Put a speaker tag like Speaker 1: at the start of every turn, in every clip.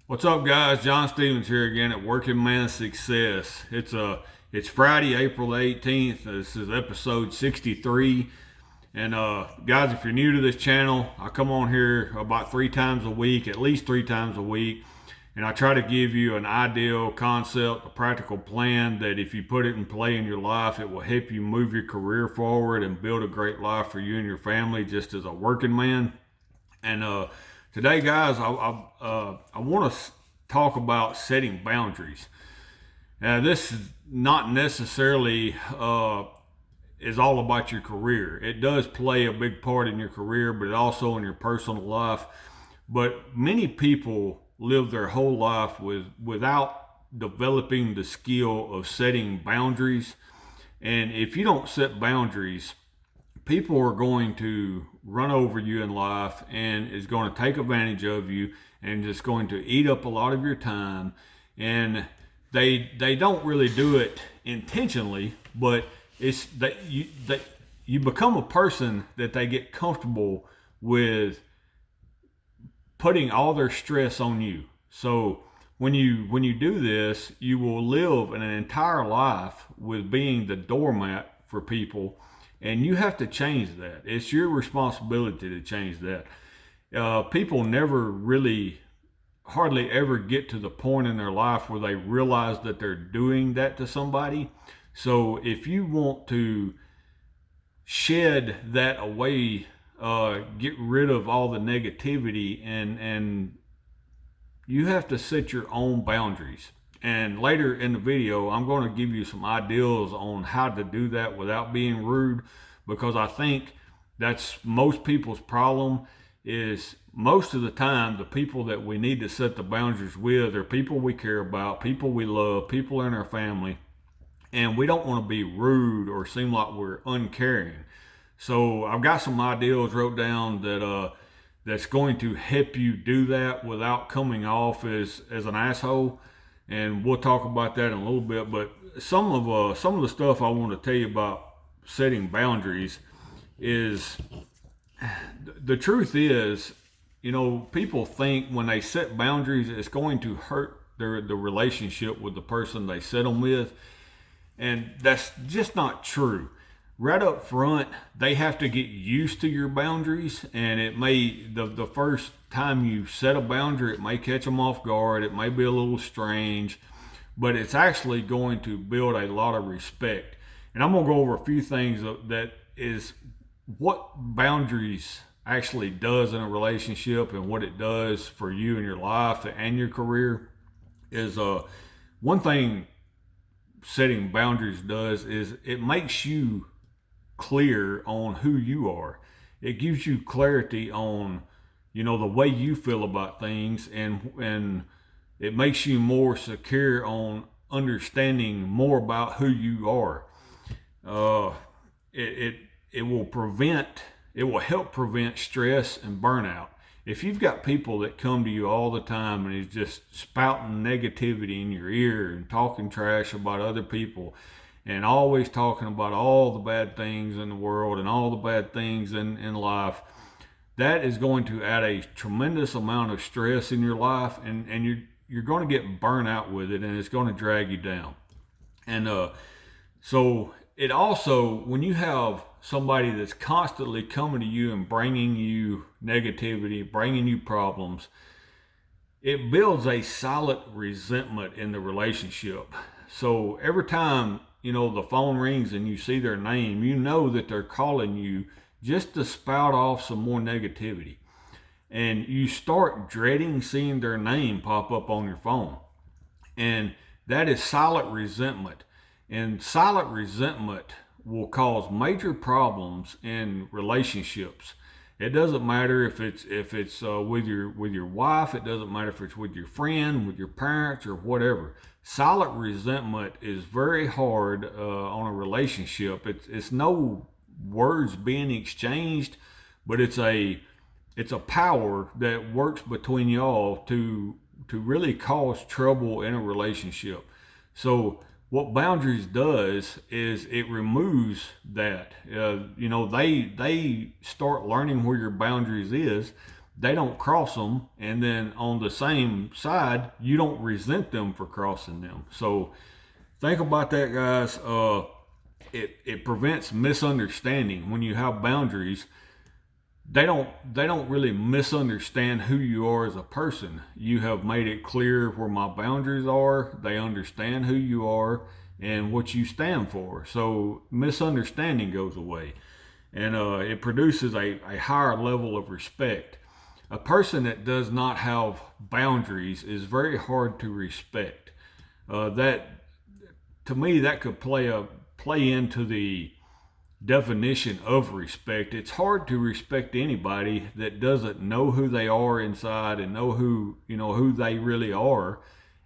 Speaker 1: What's up, guys? John Stevens here again at Working Man Success. It's Friday, April 18th. This is episode 63. And guys, if you're new to this channel, I come on here about 3 times a week, at least 3 times a week, and I try to give you an ideal concept, a practical plan that if you put it in play in your life, it will help you move your career forward and build a great life for you and your family just as a working man. And today, guys, I want to talk about setting boundaries. Now, this is not necessarily is all about your career. It does play a big part in your career, but it also in your personal life. But many people live their whole life without developing the skill of setting boundaries. And if you don't set boundaries, people are going to run over you in life and is going to take advantage of you and just going to eat up a lot of your time. And they don't really do it intentionally, but it's that you become a person that they get comfortable with putting all their stress on you. So when you do this, you will live an entire life with being the doormat for people, and you have to change that. It's your responsibility to change that. People never really, hardly ever get to the point in their life where they realize that they're doing that to somebody. So if you want to shed that away, get rid of all the negativity, and you have to set your own boundaries. And later in the video, I'm going to give you some ideas on how to do that without being rude, because I think that's most people's problem. Is most of the time the people that we need to set the boundaries with are people we care about, people we love, people in our family, and we don't want to be rude or seem like we're uncaring. So I've got some ideas wrote down that's going to help you do that without coming off as an asshole. And we'll talk about that in a little bit. But some of the stuff I want to tell you about setting boundaries is, the truth is, people think when they set boundaries, it's going to hurt the relationship with the person they set them with, and that's just not true. Right up front, they have to get used to your boundaries, and it may, the first time you set a boundary, it may catch them off guard, it may be a little strange, but it's actually going to build a lot of respect. And I'm going to go over a few things that is what boundaries actually does in a relationship, and what it does for you in your life and your career. Is one thing setting boundaries does is it makes you clear on who you are. It gives you clarity on, the way you feel about things, and it makes you more secure on understanding more about who you are. Uh, it it will prevent, it will help prevent stress and burnout. If you've got people that come to you all the time and is just spouting negativity in your ear and talking trash about other people, and always talking about all the bad things in the world and all the bad things in life, that is going to add a tremendous amount of stress in your life, and you're going to get burnt out with it, and it's going to drag you down. And so it also, when you have somebody that's constantly coming to you and bringing you negativity, bringing you problems, it builds a silent resentment in the relationship. So every time, the phone rings and you see their name, you know that they're calling you just to spout off some more negativity. And you start dreading seeing their name pop up on your phone. And that is silent resentment. And silent resentment will cause major problems in relationships. It doesn't matter if it's with your wife. It doesn't matter if it's with your friend, with your parents, or whatever. Silent resentment is very hard on a relationship. It's no words being exchanged, but it's a power that works between y'all to really cause trouble in a relationship. So what boundaries does is it removes that. They start learning where your boundaries is, they don't cross them, and then on the same side, you don't resent them for crossing them. So think about that, guys. It prevents misunderstanding when you have boundaries. They don't really misunderstand who you are as a person. You have made it clear where my boundaries are. They understand who you are and what you stand for. So misunderstanding goes away, and it produces a higher level of respect. A person that does not have boundaries is very hard to respect. That to me, that could play into the definition of respect. It's hard to respect anybody that doesn't know who they are inside and know who they really are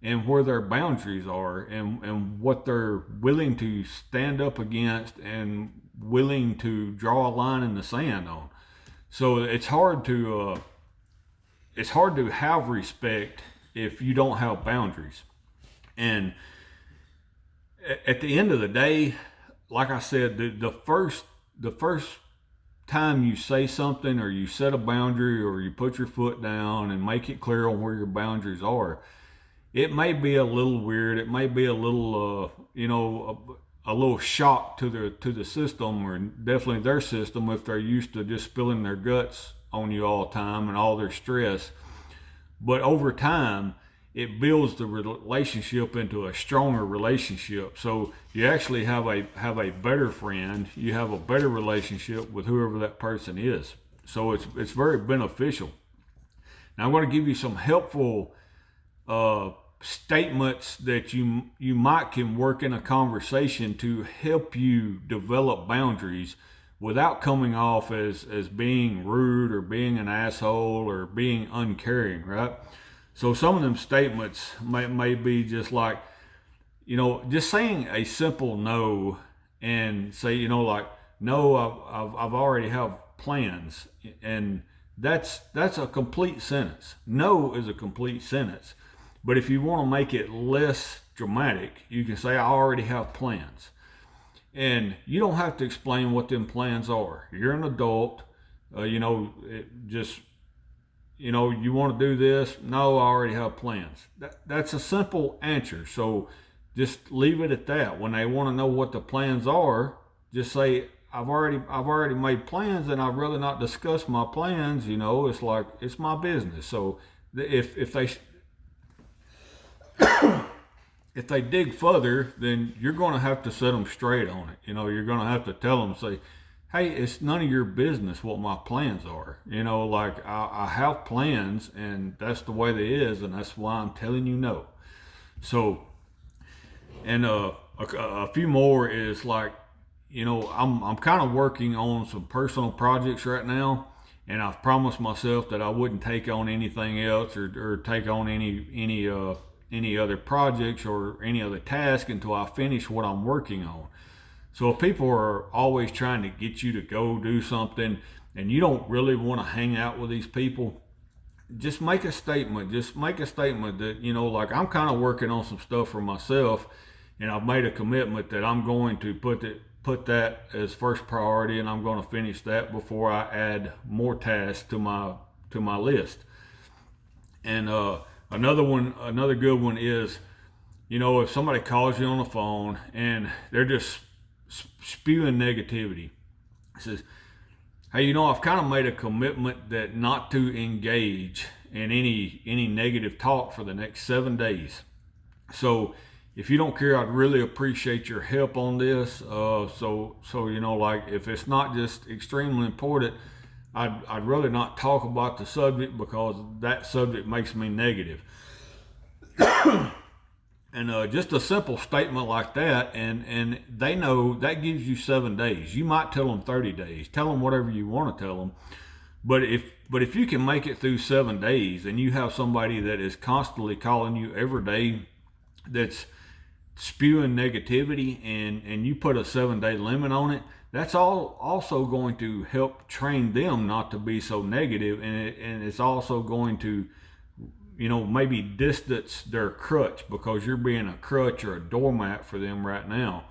Speaker 1: and where their boundaries are, and what they're willing to stand up against and willing to draw a line in the sand on. So it's hard to have respect if you don't have boundaries. And at the end of the day, like I said, the first time you say something, or you set a boundary, or you put your foot down and make it clear on where your boundaries are, it may be a little weird. It may be a little, a little shock to the system, or definitely their system, if they're used to just spilling their guts on you all the time and all their stress. But over time, it builds the relationship into a stronger relationship. So you actually have a better friend. You have a better relationship with whoever that person is. So it's very beneficial. Now I'm going to give you some helpful statements that you might can work in a conversation to help you develop boundaries without coming off as being rude, or being an asshole, or being uncaring, right? So some of them statements may be just like, just saying a simple no, and say, like, no, I've already have plans. And that's a complete sentence. No is a complete sentence. But if you want to make it less dramatic, you can say, I already have plans. And you don't have to explain what them plans are. You're an adult. You want to do this? No, I already have plans. That's a simple answer. So just leave it at that. When they want to know what the plans are, just say, I've already made plans, and I've really not discussed my plans. It's like, it's my business. So if they dig further, then you're going to have to set them straight on it. You're going to have to tell them, say, hey, it's none of your business what my plans are. Like, I have plans, and that's the way they is, and that's why I'm telling you no. So, and a few more is like, I'm kind of working on some personal projects right now, and I've promised myself that I wouldn't take on anything else, or take on any other projects or any other task until I finish what I'm working on. So if people are always trying to get you to go do something, and you don't really want to hang out with these people, just make a statement. Just make a statement that, like, I'm kind of working on some stuff for myself, and I've made a commitment that I'm going to put that as first priority, and I'm going to finish that before I add more tasks to my list. And another good one is, if somebody calls you on the phone and they're just spewing negativity, it says, hey, I've kind of made a commitment that not to engage in any negative talk for the next 7 days. So if you don't care, I'd really appreciate your help on this. So like, if it's not just extremely important, I'd really not talk about the subject, because that subject makes me negative. And just a simple statement like that, and they know that gives you 7 days. You might tell them 30 days. Tell them whatever you want to tell them. But if you can make it through 7 days, and you have somebody that is constantly calling you every day, that's spewing negativity, and you put a 7-day limit on it, that's all also going to help train them not to be so negative, and it's also going to, maybe distance their crutch, because you're being a crutch or a doormat for them right now.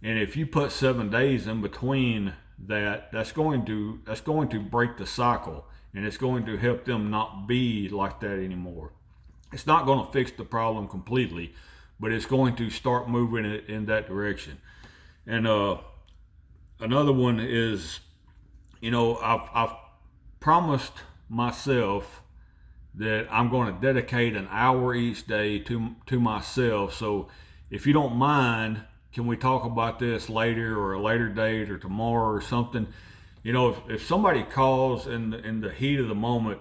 Speaker 1: And if you put 7 days in between that, that's going to break the cycle, and it's going to help them not be like that anymore. It's not going to fix the problem completely, but it's going to start moving it in that direction. And another one is, I've promised myself that I'm going to dedicate an hour each day to myself. So if you don't mind, can we talk about this later or a later date or tomorrow or something? If somebody calls in the heat of the moment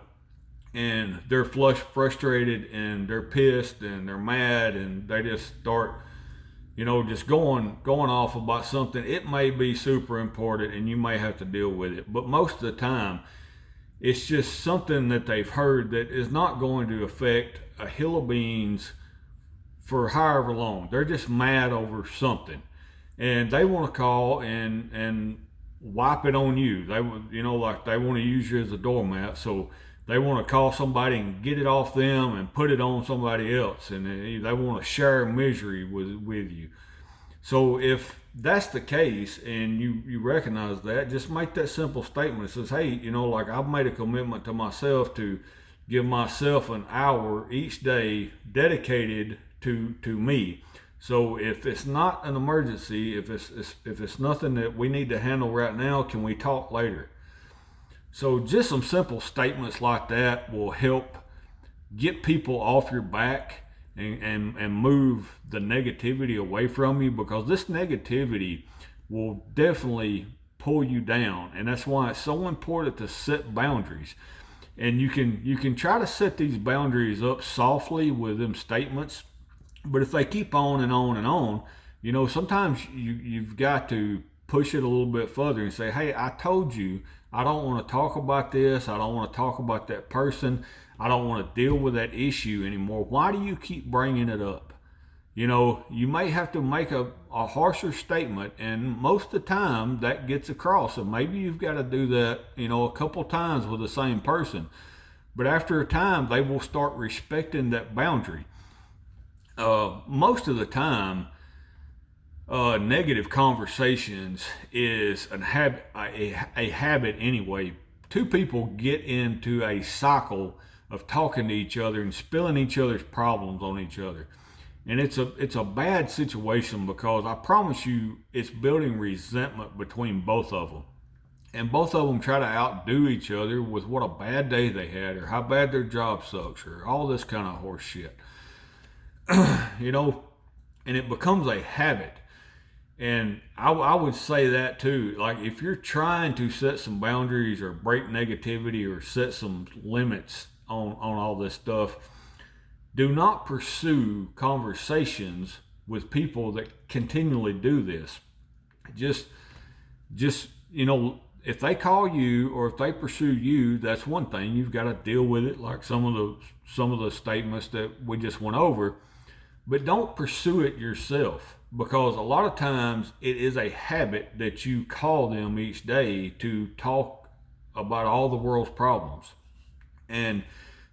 Speaker 1: and they're frustrated and they're pissed and they're mad and they just start, just going off about something, it may be super important and you may have to deal with it. But most of the time, it's just something that they've heard that is not going to affect a hill of beans for however long. They're just mad over something, and they want to call and wipe it on you. They like they want to use you as a doormat. So they want to call somebody and get it off them and put it on somebody else, and they want to share misery with you. So if that's the case and you recognize that, just make that simple statement. It says, hey, like I've made a commitment to myself to give myself an hour each day dedicated to me. So if it's not an emergency, if it's nothing that we need to handle right now, can we talk later? So just some simple statements like that will help get people off your back and move the negativity away from you, because this negativity will definitely pull you down. And that's why it's so important to set boundaries. And you can try to set these boundaries up softly with them statements, but if they keep on and on and on, sometimes you've got to push it a little bit further and say, hey, I told you I don't want to talk about this. I don't want to talk about that person. I don't want to deal with that issue anymore. Why do you keep bringing it up? You may have to make a harsher statement, and most of the time that gets across. And maybe you've got to do that, a couple times with the same person. But after a time, they will start respecting that boundary. Most of the time, negative conversations is a habit anyway. Two people get into a cycle of talking to each other and spilling each other's problems on each other. And it's a bad situation, because I promise you it's building resentment between both of them. And both of them try to outdo each other with what a bad day they had, or how bad their job sucks, or all this kind of horse shit. And it becomes a habit. And I would say that too. Like, if you're trying to set some boundaries or break negativity or set some limits on all this stuff, do not pursue conversations with people that continually do this. Just if they call you or if they pursue you, that's one thing. You've got to deal with it, like some of the statements that we just went over. But don't pursue it yourself, because a lot of times it is a habit that you call them each day to talk about all the world's problems. And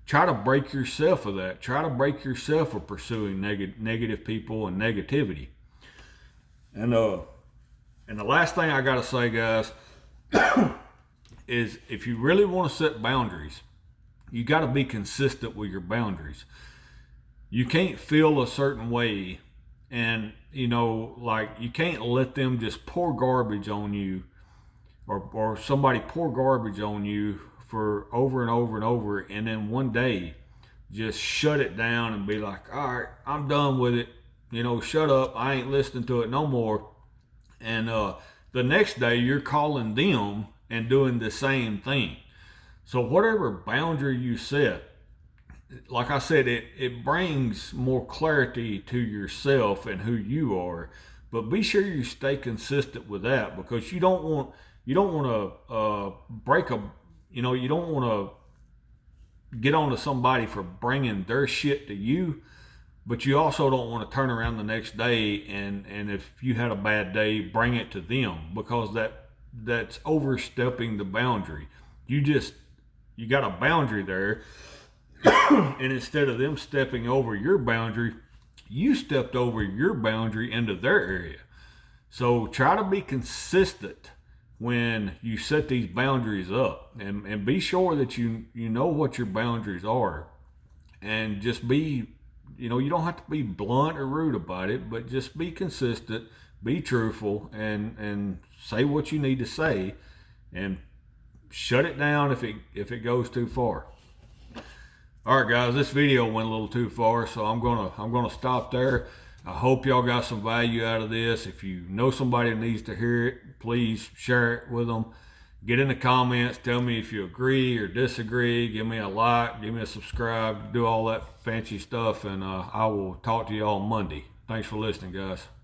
Speaker 1: try to break yourself of that. Try to break yourself of pursuing negative people and negativity. And the last thing I got to say, guys, is if you really want to set boundaries, you got to be consistent with your boundaries. You can't feel a certain way, and like, you can't let them just pour garbage on you, or somebody pour garbage on you for over and over and over, and then one day just shut it down and be like, all right, I'm done with it, shut up, I ain't listening to it no more. And the next day you're calling them and doing the same thing. So whatever boundary you set, like I said, it brings more clarity to yourself and who you are. But be sure you stay consistent with that, because you don't want to break a, you don't want to get on to somebody for bringing their shit to you, but you also don't want to turn around the next day and if you had a bad day, bring it to them, because that's overstepping the boundary. You got a boundary there. And instead of them stepping over your boundary, you stepped over your boundary into their area. So try to be consistent when you set these boundaries up, and be sure that you know what your boundaries are, and just be, you don't have to be blunt or rude about it, but just be consistent, be truthful, and say what you need to say, and shut it down if it goes too far. All right, guys, this video went a little too far, so I'm gonna stop there. I hope y'all got some value out of this. If you know somebody that needs to hear it, please share it with them. Get in the comments, tell me if you agree or disagree. Give me a like, give me a subscribe, do all that fancy stuff, and I will talk to y'all on Monday. Thanks for listening, guys.